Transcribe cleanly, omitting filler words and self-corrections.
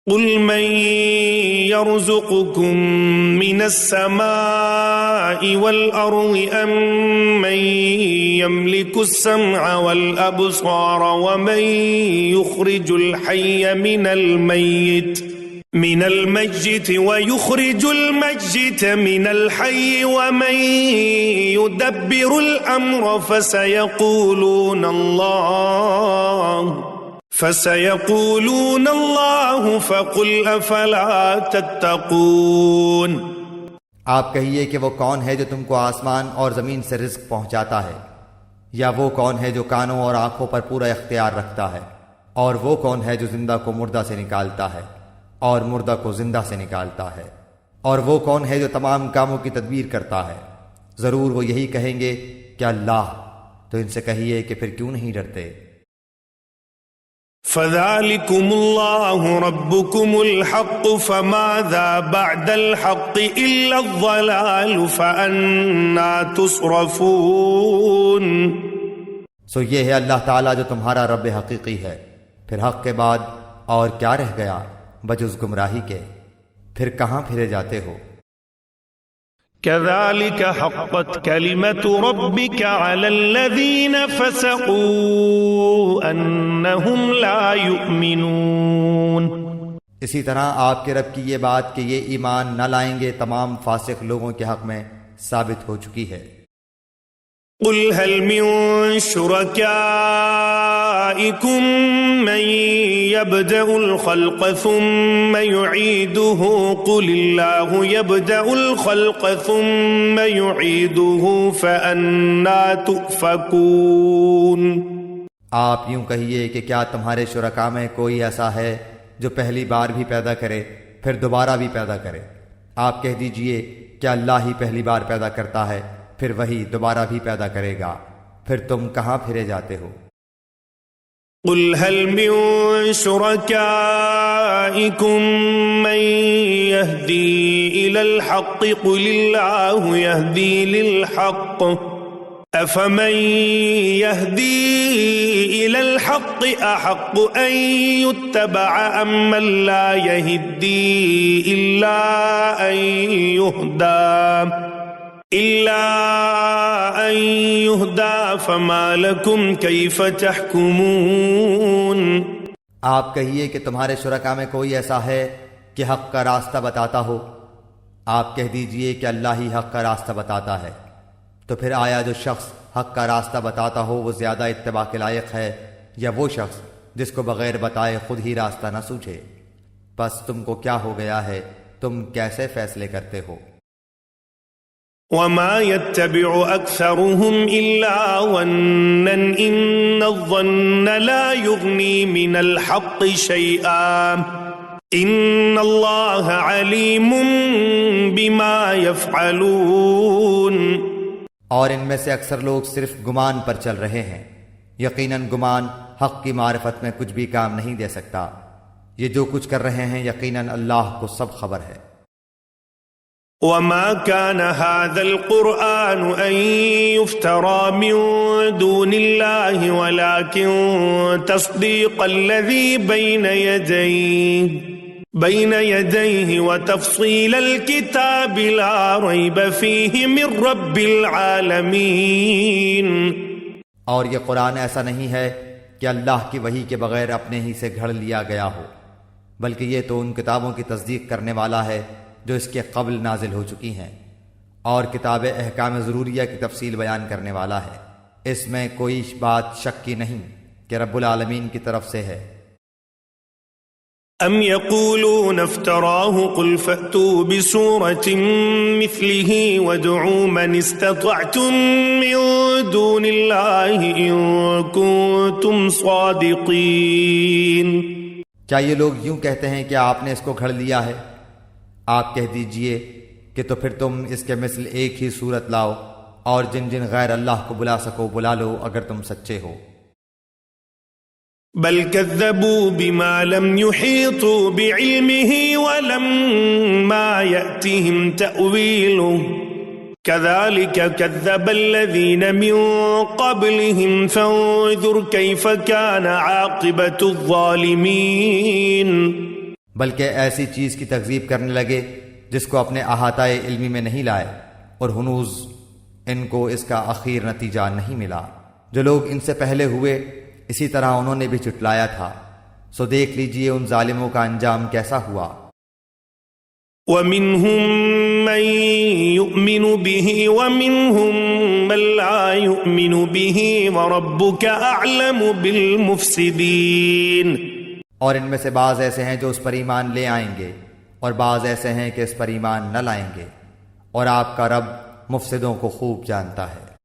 قل من يرزقكم من السماء والأرض أم من يملك السمع والأبصار ومن يخرج الحي من الميت ويخرج الميت من الحي ومن يدبر الأمر فسيقولون الله فقل أفلا تتقون۔ آپ کہیے کہ وہ کون ہے جو تم کو آسمان اور زمین سے رزق پہنچاتا ہے، یا وہ کون ہے جو کانوں اور آنکھوں پر پورا اختیار رکھتا ہے، اور وہ کون ہے جو زندہ کو مردہ سے نکالتا ہے اور مردہ کو زندہ سے نکالتا ہے، اور وہ کون ہے جو تمام کاموں کی تدبیر کرتا ہے؟ ضرور وہ یہی کہیں گے کہ اللہ۔ تو ان سے کہیے کہ پھر کیوں نہیں ڈرتے؟ فَذَلِكُمُ اللَّهُ رَبُّكُمُ الْحَقُّ فَمَاذَا بَعْدَ الْحَقِّ إِلَّا الضَّلَالُ فَأَنَّى تُصْرَفُونَ۔ سو یہ ہے اللہ تعالیٰ جو تمہارا رب حقیقی ہے، پھر حق کے بعد اور کیا رہ گیا بجز گمراہی کے؟ پھر کہاں پھرے جاتے ہو؟ كَذَلِكَ حَقَّتْ كَلِمَةُ رَبِّكَ عَلَى الَّذِينَ فَسَقُوا أَنَّهُمْ لَا يُؤْمِنُونَ۔ اسی طرح آپ کے رب کی یہ بات کہ یہ ایمان نہ لائیں گے تمام فاسق لوگوں کے حق میں ثابت ہو چکی ہے۔ قل هل من شركائكم من يبدأ الخلق ثم يعيده قل الله يبدأ الخلق ثم يعيده فأنى تؤفكون۔ آپ یوں کہیے کہ کیا تمہارے شرکاء میں کوئی ایسا ہے جو پہلی بار بھی پیدا کرے پھر دوبارہ بھی پیدا کرے؟ آپ کہہ دیجئے کہ اللہ ہی پہلی بار پیدا کرتا ہے پھر وہی دوبارہ بھی پیدا کرے گا، پھر تم کہاں پھرے جاتے ہو؟ قل هل من شركائكم من يهدي إلى الحق قل الله يهدي للحق أفمن يهدي إلى الحق أحق أن يتبع أم من لا يهدي إلا أن يهدى فما لكم كيف تحكمون۔ آپ کہیے کہ تمہارے شرکاء میں کوئی ایسا ہے کہ حق کا راستہ بتاتا ہو؟ آپ کہہ دیجئے کہ اللہ ہی حق کا راستہ بتاتا ہے، تو پھر آیا جو شخص حق کا راستہ بتاتا ہو وہ زیادہ اتباع کے لائق ہے، یا وہ شخص جس کو بغیر بتائے خود ہی راستہ نہ سوچے؟ بس تم کو کیا ہو گیا ہے، تم کیسے فیصلے کرتے ہو؟ وما يتبع أكثرهم إلا ظنا إن الظن لا يغني من الحق شيئا إن الله عليم بما يفعلون۔ اور ان میں سے اکثر لوگ صرف گمان پر چل رہے ہیں، یقیناً گمان حق کی معرفت میں کچھ بھی کام نہیں دے سکتا۔ یہ جو کچھ کر رہے ہیں یقیناً اللہ کو سب خبر ہے۔ وما كان هذا القرآن أن يفترى من دون الله ولكن تصديق الذي بين يديه وتفصيل الكتاب لا ريب فيه من رب العالمين۔ اور یہ قرآن ایسا نہیں ہے کہ اللہ کی وحی کے بغیر اپنے ہی سے گھڑ لیا گیا ہو، بلکہ یہ تو ان کتابوں کی تصدیق کرنے والا ہے جو اس کے قبل نازل ہو چکی ہیں، اور کتاب احکام ضروریہ کی تفصیل بیان کرنے والا ہے۔ اس میں کوئی بات شک کی نہیں کہ رب العالمین کی طرف سے ہے۔ ام يقولون افتراه قل فأتوا بسورة مثله وادعوا من استطعتم من دون الله إن كنتم صادقين۔ کیا یہ لوگ یوں کہتے ہیں کہ آپ نے اس کو گھڑ لیا ہے؟ آپ کہہ دیجئے کہ تو پھر تم اس کے مثل ایک ہی صورت لاؤ، اور جن جن غیر اللہ کو بلا سکو بلا لو اگر تم سچے ہو۔ بل كذبوا بما لم يحيطوا بعلمه ولما يأتهم تأويله كذلك كذب الذين من قبلهم فانظر كيف كان عاقبة الظالمين۔ بلکہ ایسی چیز کی تکذیب کرنے لگے جس کو اپنے احاطۂ علمی میں نہیں لائے، اور ہنوز ان کو اس کا اخیر نتیجہ نہیں ملا۔ جو لوگ ان سے پہلے ہوئے اسی طرح انہوں نے بھی جھٹلایا تھا، سو دیکھ لیجئے ان ظالموں کا انجام کیسا ہوا۔ وَمِنْهُمْ مَنْ يُؤْمِنُ بِهِ وَمِنْهُمْ مَنْ لَا يُؤْمِنُ بِهِ وَرَبُّكَ أَعْلَمُ بِالْمُفْسِدِينَ۔ اور ان میں سے بعض ایسے ہیں جو اس پر ایمان لے آئیں گے، اور بعض ایسے ہیں کہ اس پر ایمان نہ لائیں گے، اور آپ کا رب مفسدوں کو خوب جانتا ہے۔